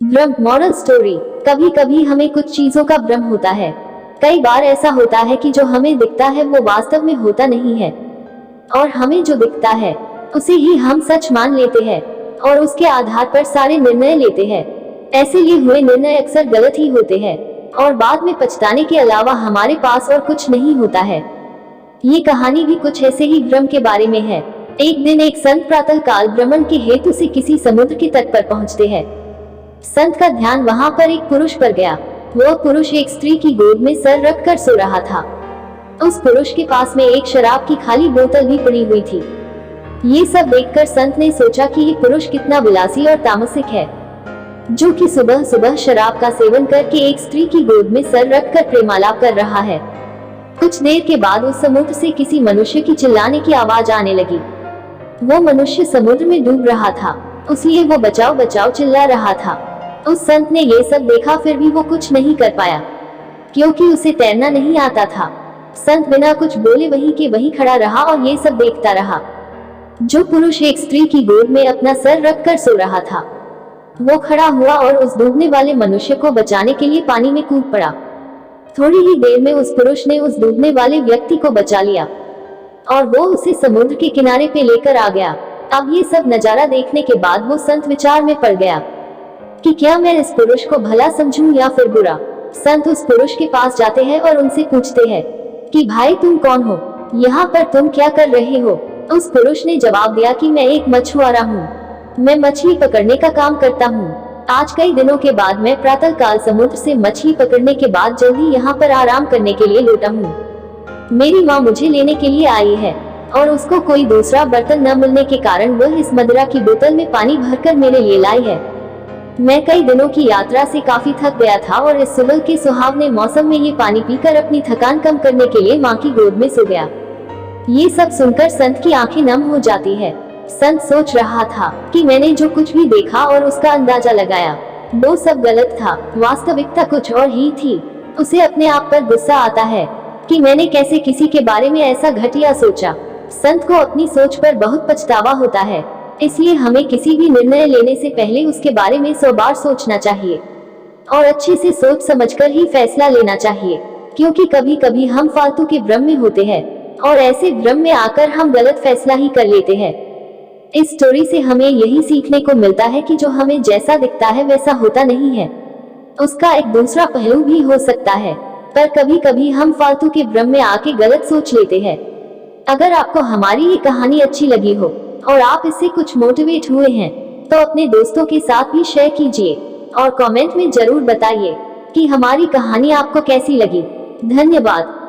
भ्रम moral story. कभी कभी हमें कुछ चीजों का भ्रम होता है। कई बार ऐसा होता है कि जो हमें दिखता है वो वास्तव में होता नहीं है, और हमें जो दिखता है उसे ही हम सच मान लेते हैं और उसके आधार पर सारे निर्णय लेते हैं। ऐसे लिए हुए निर्णय अक्सर गलत ही होते हैं और बाद में पछताने के अलावा हमारे पास और कुछ नहीं होता है। ये कहानी भी कुछ ऐसे ही भ्रम के बारे में है। एक दिन एक संत प्रातः काल भ्रमण के हेतु से किसी समुद्र के तट पर पहुंचते हैं। संत का ध्यान वहां पर एक पुरुष पर गया। वह पुरुष एक स्त्री की गोद में सर रख कर सो रहा था। उस पुरुष के पास में एक शराब की खाली बोतल भी पड़ी हुई थी। ये सब देखकर संत ने सोचा कि ये पुरुष कितना विलासी और तामसिक है, जो कि सुबह सुबह शराब का सेवन करके एक स्त्री की गोद में सर रखकर प्रेमालाप कर रहा है। कुछ देर के बाद उस समुद्र से किसी मनुष्य की चिल्लाने की आवाज आने लगी। वो मनुष्य समुद्र में डूब रहा था, इसलिए वो बचाओ बचाओ चिल्ला रहा था। उस संत ने ये सब देखा, फिर भी वो कुछ नहीं कर पाया क्योंकि उसे तैरना नहीं आता था। संत बिना कुछ बोले वहीं के वहीं खड़ा रहा और ये सब देखता रहा। जो पुरुष एक स्त्री की गोद में अपना सर रखकर सो रहा था, वो खड़ा हुआ और उस डूबने वाले मनुष्य को बचाने के लिए पानी में कूद पड़ा। थोड़ी ही देर में उस पुरुष ने उस डूबने वाले व्यक्ति को बचा लिया और वो उसे समुद्र के किनारे पे लेकर आ गया। अब ये सब नजारा देखने के बाद वो संत विचार में पड़ गया कि क्या मैं इस पुरुष को भला समझूं या फिर बुरा। संत उस पुरुष के पास जाते हैं और उनसे पूछते हैं कि भाई तुम कौन हो, यहाँ पर तुम क्या कर रहे हो। उस पुरुष ने जवाब दिया कि मैं एक मछुआरा हूँ, मैं मछली पकड़ने का काम करता हूँ। आज कई दिनों के बाद मैं प्रातः काल समुद्र से मछली पकड़ने के बाद जल्दी यहाँ पर आराम करने के लिए लौटा हूँ। मेरी माँ मुझे लेने के लिए आई है और उसको कोई दूसरा बर्तन न मिलने के कारण वह इस मदिरा की बोतल में पानी भरकर मेरे लिए लाई है। मैं कई दिनों की यात्रा से काफी थक गया था और इस सुबह के सुहावने मौसम में ये पानी पीकर अपनी थकान कम करने के लिए माँ की गोद में सो गया। ये सब सुनकर संत की आंखें नम हो जाती है। संत सोच रहा था कि मैंने जो कुछ भी देखा और उसका अंदाजा लगाया, वो सब गलत था। वास्तविकता कुछ और ही थी। उसे अपने आप पर गुस्सा आता है कि मैंने कैसे किसी के बारे में ऐसा घटिया सोचा। संत को अपनी सोच पर बहुत पछतावा होता है, इसलिए हमें किसी भी निर्णय लेने से पहले उसके बारे में 100 बार सोचना चाहिए और अच्छे से सोच समझकर ही फैसला लेना चाहिए, क्योंकि कभी कभी हम फालतू के भ्रम में होते हैं और ऐसे भ्रम में आकर हम गलत फैसला ही कर लेते हैं। इस स्टोरी से हमें यही सीखने को मिलता है कि जो हमें जैसा दिखता है वैसा होता नहीं है, उसका एक दूसरा पहलू भी हो सकता है, पर कभी कभी हम फालतू के भ्रम में आके गलत सोच लेते हैं। अगर आपको हमारी ये कहानी अच्छी लगी हो और आप इससे कुछ मोटिवेट हुए हैं तो अपने दोस्तों के साथ भी शेयर कीजिए और कमेंट में जरूर बताइए कि हमारी कहानी आपको कैसी लगी। धन्यवाद।